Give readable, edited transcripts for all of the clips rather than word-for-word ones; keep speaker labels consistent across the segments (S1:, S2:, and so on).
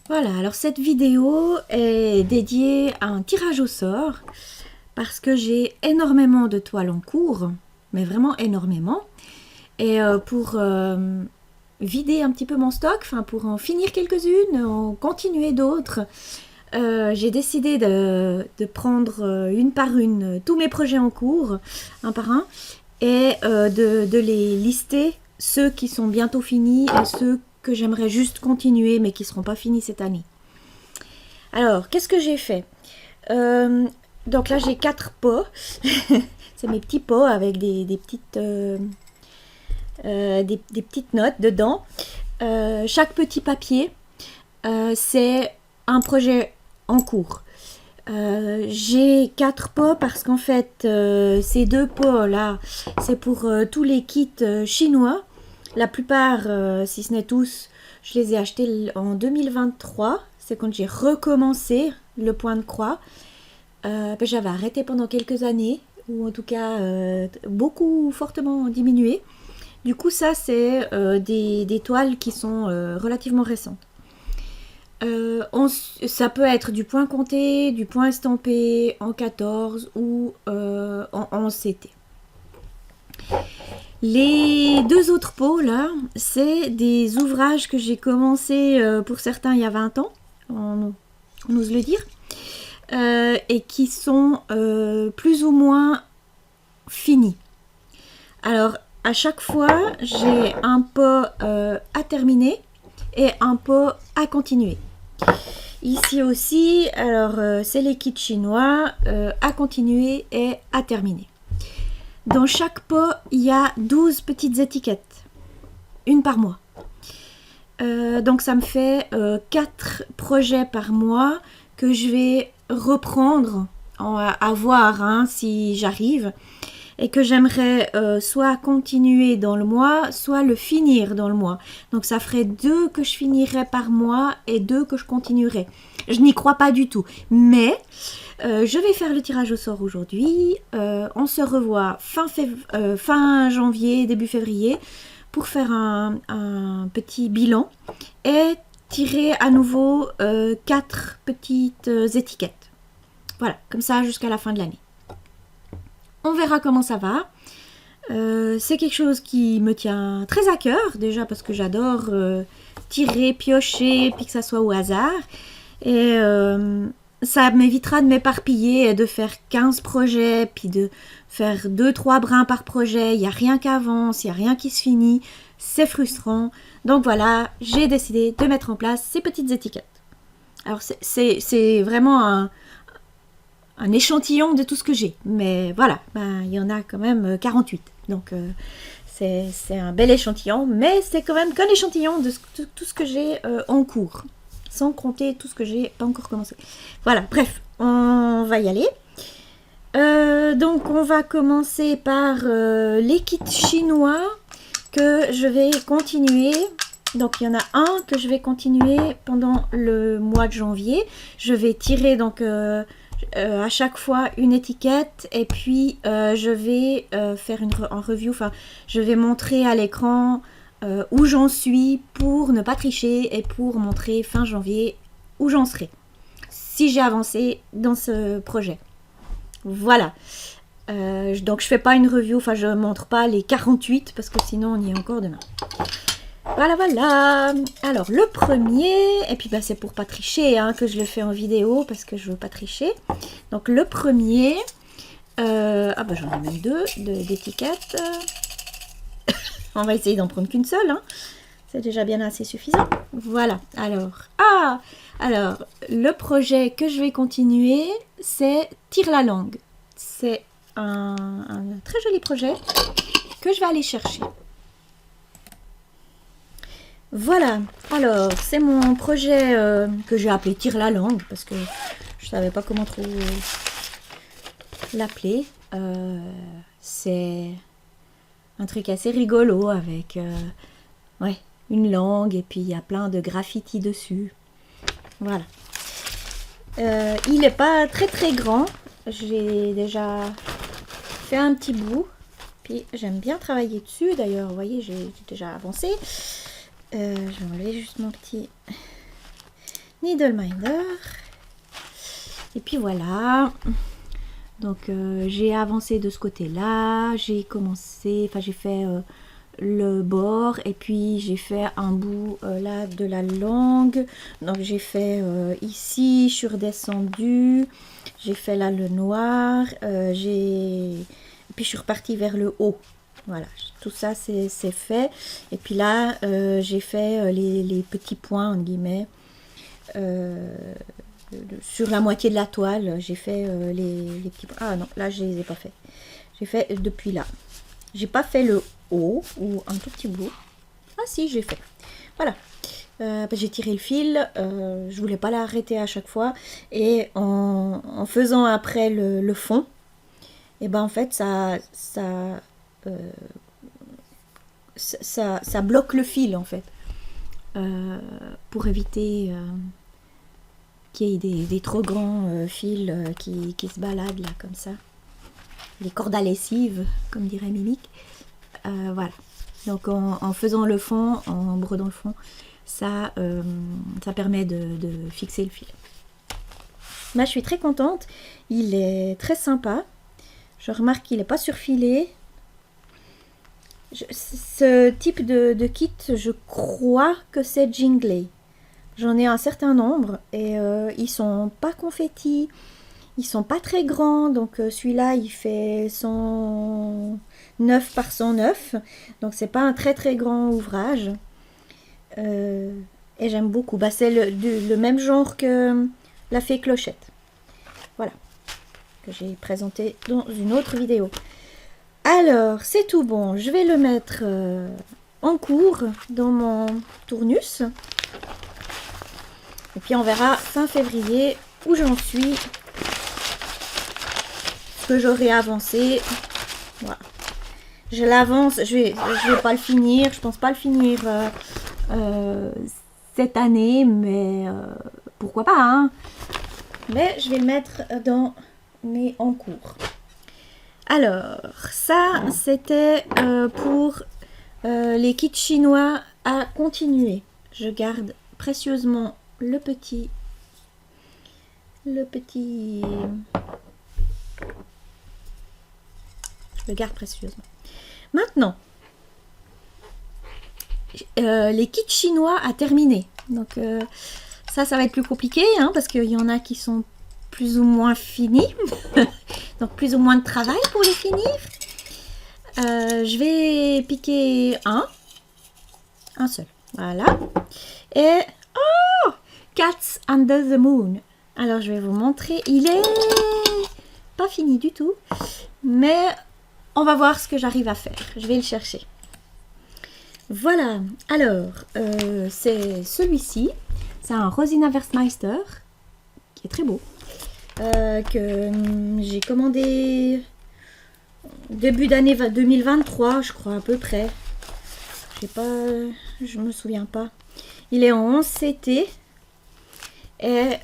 S1: Voilà, alors cette vidéo est dédiée à un tirage au sort parce que j'ai énormément de toiles en cours, mais vraiment énormément. Et pour vider un petit peu mon stock, enfin pour en finir quelques-unes, en continuer d'autres, j'ai décidé de prendre une par une tous mes projets en cours, un par un, et de les lister, ceux qui sont bientôt finis et ceux que j'aimerais juste continuer mais qui ne seront pas finis cette année. Alors, qu'est-ce que j'ai fait? Donc là, j'ai 4 pots. C'est mes petits pots avec des petites notes dedans. Chaque petit papier, c'est un projet en cours. J'ai 4 pots parce qu'en fait, ces 2 pots là, c'est pour tous les kits chinois. La plupart, si ce n'est tous, je les ai achetés en 2023. C'est quand j'ai recommencé le point de croix. J'avais arrêté pendant quelques années, ou en tout cas beaucoup fortement diminué. Du coup, ça, c'est des toiles qui sont relativement récentes. Ça peut être du point compté, du point estampé en 14 ou en CT. Les 2 autres pots là, c'est des ouvrages que j'ai commencé pour certains il y a 20 ans, on ose le dire, et qui sont plus ou moins finis. Alors à chaque fois, j'ai un pot à terminer et un pot à continuer. Ici aussi, alors c'est les kits chinois à continuer et à terminer. Dans chaque pot, il y a 12 petites étiquettes, une par mois. Donc ça me fait 4 projets par mois que je vais reprendre à voir si j'arrive et que j'aimerais soit continuer dans le mois, soit le finir dans le mois. Donc ça ferait 2 que je finirais par mois et 2 que je continuerais. Je n'y crois pas du tout, mais je vais faire le tirage au sort aujourd'hui. On se revoit fin janvier, début février, pour faire un petit bilan et tirer à nouveau 4 petites étiquettes. Voilà, comme ça jusqu'à la fin de l'année. On verra comment ça va. C'est quelque chose qui me tient très à cœur, déjà parce que j'adore tirer, piocher, puis que ça soit au hasard. Et ça m'évitera de m'éparpiller et de faire 15 projets, puis de faire 2-3 brins par projet. Il n'y a rien qui avance, il n'y a rien qui se finit. C'est frustrant. Donc voilà, j'ai décidé de mettre en place ces petites étiquettes. Alors c'est vraiment un échantillon de tout ce que j'ai. Mais voilà, il y en a quand même 48. Donc c'est un bel échantillon, mais c'est quand même qu'un échantillon de tout ce que j'ai en cours. Sans compter tout ce que j'ai pas encore commencé. Voilà, bref, on va y aller. Donc on va commencer par les kits chinois que je vais continuer. Donc il y en a un que je vais continuer pendant le mois de janvier. Je vais tirer donc à chaque fois une étiquette et puis je vais faire en review, enfin je vais montrer à l'écran où j'en suis pour ne pas tricher et pour montrer fin janvier où j'en serai si j'ai avancé dans ce projet. Voilà. Donc je fais pas une review, enfin je montre pas les 48 parce que sinon on y est encore demain. Voilà, voilà. Alors le premier, et puis c'est pour pas tricher que je le fais en vidéo parce que je veux pas tricher. Donc le premier, j'en ai même 2 d'étiquettes. On va essayer d'en prendre qu'une seule. C'est déjà bien assez suffisant. Voilà. Alors, le projet que je vais continuer, c'est Tire la langue. C'est un très joli projet que je vais aller chercher. Voilà. Alors, c'est mon projet que j'ai appelé Tire la langue parce que je savais pas comment trop l'appeler. C'est un truc assez rigolo avec une langue et puis il y a plein de graffitis dessus. Voilà. Il n'est pas très très grand. J'ai déjà fait un petit bout. Puis j'aime bien travailler dessus. D'ailleurs, vous voyez, j'ai déjà avancé. Je vais enlever juste mon petit Needleminder. Et puis voilà. Donc j'ai avancé de ce côté-là. J'ai commencé, enfin j'ai fait le bord et puis j'ai fait un bout là de la langue. Donc j'ai fait ici, je suis redescendue. J'ai fait là le noir. Puis je suis repartie vers le haut. Voilà, tout ça c'est fait. Et puis là, j'ai fait les petits points, entre guillemets, sur la moitié de la toile. J'ai fait les petits points. Ah non, là je les ai pas fait. J'ai fait depuis là. J'ai pas fait le haut ou un tout petit bout. Ah si, j'ai fait. Voilà. J'ai tiré le fil. Je voulais pas l'arrêter à chaque fois. Et en faisant après le fond, et ben en fait ça bloque le fil en fait, pour éviter qu'il y ait des trop grands fils qui se baladent là comme ça, les cordes à lessive comme dirait Mimique. Voilà, donc en faisant le fond, en brodant le fond, ça permet de fixer le fil. Là je suis très contente, il est très sympa. Je remarque qu'il n'est pas surfilé. Ce type de kit, je crois que c'est Jingley. J'en ai un certain nombre et ils sont pas confettis. Ils sont pas très grands. Donc celui-là, il fait 109 par 109. Donc c'est pas un très très grand ouvrage. Et j'aime beaucoup. Bah, c'est le même genre que la fée Clochette. Voilà. Que j'ai présenté dans une autre vidéo. Alors, c'est tout bon. Je vais le mettre en cours dans mon tournus. Et puis on verra fin février où j'en suis. Ce que j'aurai avancé. Voilà. Je l'avance. Je vais pas le finir. Je pense pas le finir cette année. Mais pourquoi pas, hein. Mais je vais le mettre dans mes en cours. Alors, ça, c'était pour les kits chinois à continuer. Je garde précieusement le petit... Je le garde précieusement. Maintenant, les kits chinois à terminer. Donc, ça va être plus compliqué, hein, parce qu'il y en a qui sont plus ou moins finis. Donc, plus ou moins de travail pour les finir. Je vais piquer un seul. Voilà. Et, oh, Cats Under the Moon. Alors, je vais vous montrer. Il est pas fini du tout. Mais on va voir ce que j'arrive à faire. Je vais le chercher. Voilà. Alors, c'est celui-ci. C'est un Rosina Versmeister qui est très beau. Que j'ai commandé début d'année 2023, je crois, à peu près. Je sais pas, je me souviens pas. Il est en 11 CT et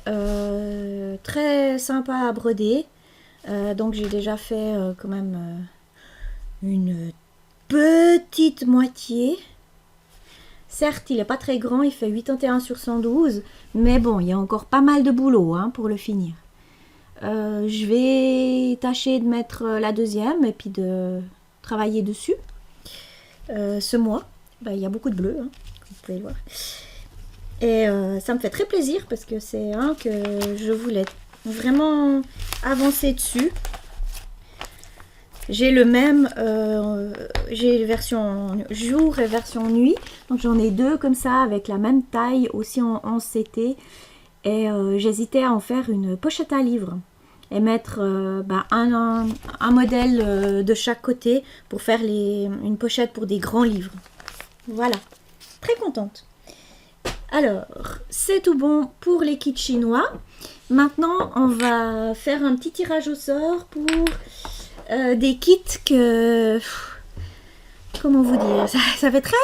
S1: très sympa à broder. Donc j'ai déjà fait quand même une petite moitié. Certes, il n'est pas très grand, il fait 81 sur 112, mais bon, il y a encore pas mal de boulot, hein, pour le finir. Je vais tâcher de mettre la deuxième et puis de travailler dessus. Ce mois, il y a beaucoup de bleu, hein, comme vous pouvez le voir. Et ça me fait très plaisir parce que c'est un que je voulais vraiment avancer dessus. J'ai le même, j'ai version jour et version nuit. Donc j'en ai deux comme ça avec la même taille, aussi en 11 CT. Et j'hésitais à en faire une pochette à livre et mettre un modèle de chaque côté pour faire une pochette pour des grands livres. Voilà, très contente. Alors, c'est tout bon pour les kits chinois. Maintenant, on va faire un petit tirage au sort pour des kits que... Comment vous dire, ça fait très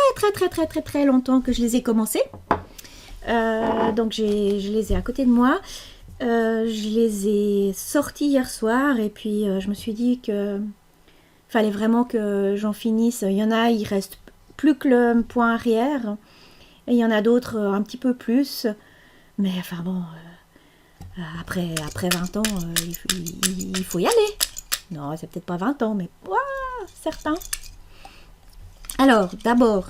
S1: longtemps que je les ai commencés. Donc je les ai à côté de moi. Je les ai sortis hier soir et puis je me suis dit que fallait vraiment que j'en finisse. Il y en a, il reste plus que le point arrière et il y en a d'autres un petit peu plus. Mais enfin bon, après 20 ans, il faut y aller. Non, c'est peut-être pas 20 ans, mais ouah, certains. Alors, d'abord,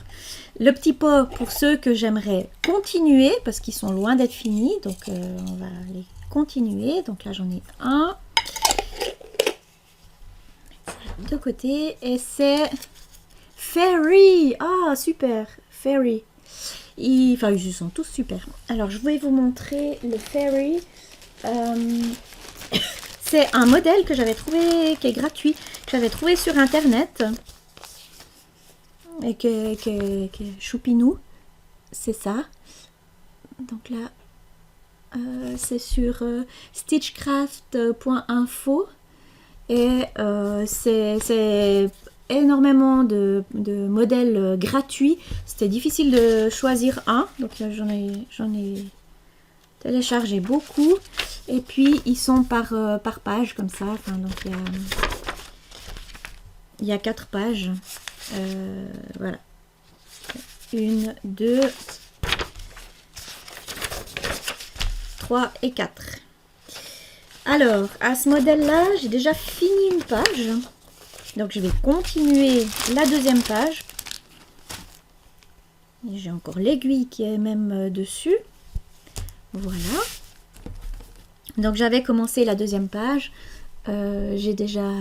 S1: le petit pot pour ceux que j'aimerais continuer, parce qu'ils sont loin d'être finis. Donc, on va les continuer. Donc là, j'en ai un. De côté. Et c'est Fairy. Ah, super. Fairy. Enfin, ils sont tous super. Alors, je vais vous montrer le Fairy. C'est un modèle que j'avais trouvé, qui est gratuit, que j'avais trouvé sur Internet. Et qui est choupinou. C'est ça. Donc là, c'est sur stitchcraft.info. Et c'est énormément de modèles gratuits. C'était difficile de choisir un. Donc là, j'en ai téléchargé beaucoup. Et puis, ils sont par page, comme ça. Enfin, donc, il y a 4 pages. Voilà. 1, 2, 3 et 4. Alors, à ce modèle-là, j'ai déjà fini une page. Donc, je vais continuer la deuxième page. J'ai encore l'aiguille qui est même dessus. Voilà. Donc, j'avais commencé la deuxième page. J'ai déjà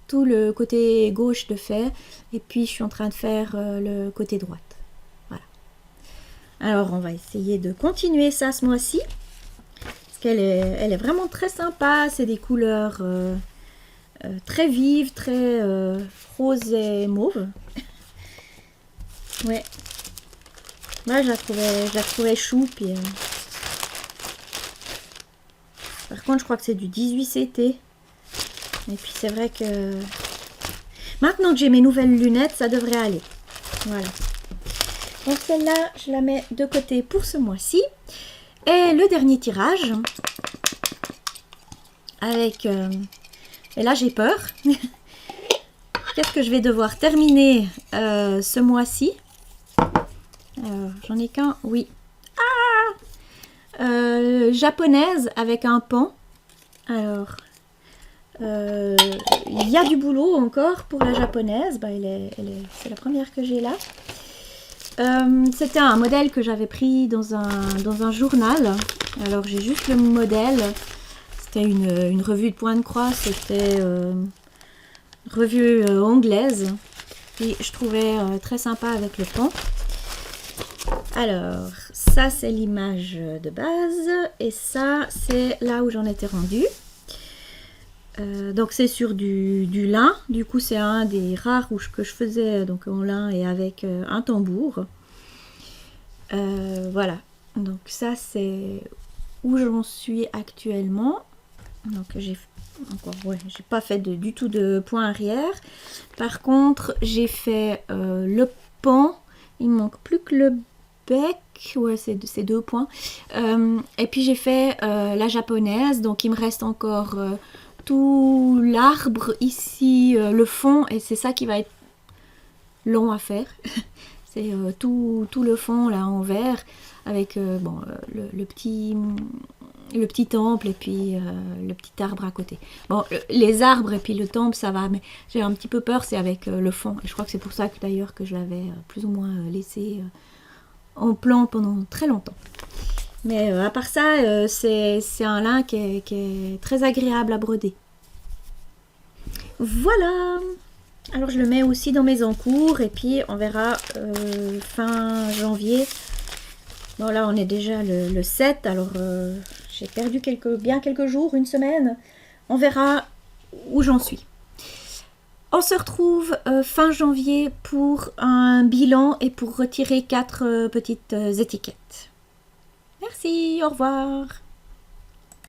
S1: tout le côté gauche de fait. Et puis, je suis en train de faire le côté droite. Voilà. Alors, on va essayer de continuer ça ce mois-ci. Elle est vraiment très sympa, c'est des couleurs très vives, très rose et mauve. Ouais. Moi, je la trouvais chou. Puis, par contre, je crois que c'est du 18 CT. Et puis, c'est vrai que maintenant que j'ai mes nouvelles lunettes, ça devrait aller. Voilà. Donc, celle-là, je la mets de côté pour ce mois-ci. Et le dernier tirage, avec... et là, j'ai peur. Qu'est-ce que je vais devoir terminer ce mois-ci? Alors, j'en ai qu'un, oui. Ah, japonaise avec un pan. Alors, il y a du boulot encore pour la japonaise. Bah, c'est la première que j'ai là. C'était un modèle que j'avais pris dans un journal. Alors j'ai juste le modèle. C'était une revue de point de croix. C'était revue anglaise. Et je trouvais très sympa avec le pan. Alors ça c'est l'image de base. Et ça c'est là où j'en étais rendue. Donc c'est sur du lin, du coup c'est un des rares que je faisais donc en lin et avec un tambour. Voilà, donc ça c'est où j'en suis actuellement. Donc j'ai pas fait du tout de point arrière. Par contre j'ai fait le pan, il me manque plus que le bec, ouais c'est 2 points. Et puis j'ai fait la japonaise, donc il me reste encore tout l'arbre ici, le fond, et c'est ça qui va être long à faire. C'est tout le fond là en vert avec le petit temple et puis le petit arbre à côté. Bon, les arbres et puis le temple ça va, mais j'ai un petit peu peur, c'est avec le fond. Et je crois que c'est pour ça que d'ailleurs que je l'avais plus ou moins laissé en plan pendant très longtemps. Mais à part ça, c'est un lin qui est très agréable à broder. Voilà. Alors je le mets aussi dans mes encours et puis on verra fin janvier. Bon là on est déjà le 7, alors j'ai perdu bien quelques jours, une semaine. On verra où j'en suis. On se retrouve fin janvier pour un bilan et pour retirer 4 petites étiquettes. Merci, au revoir.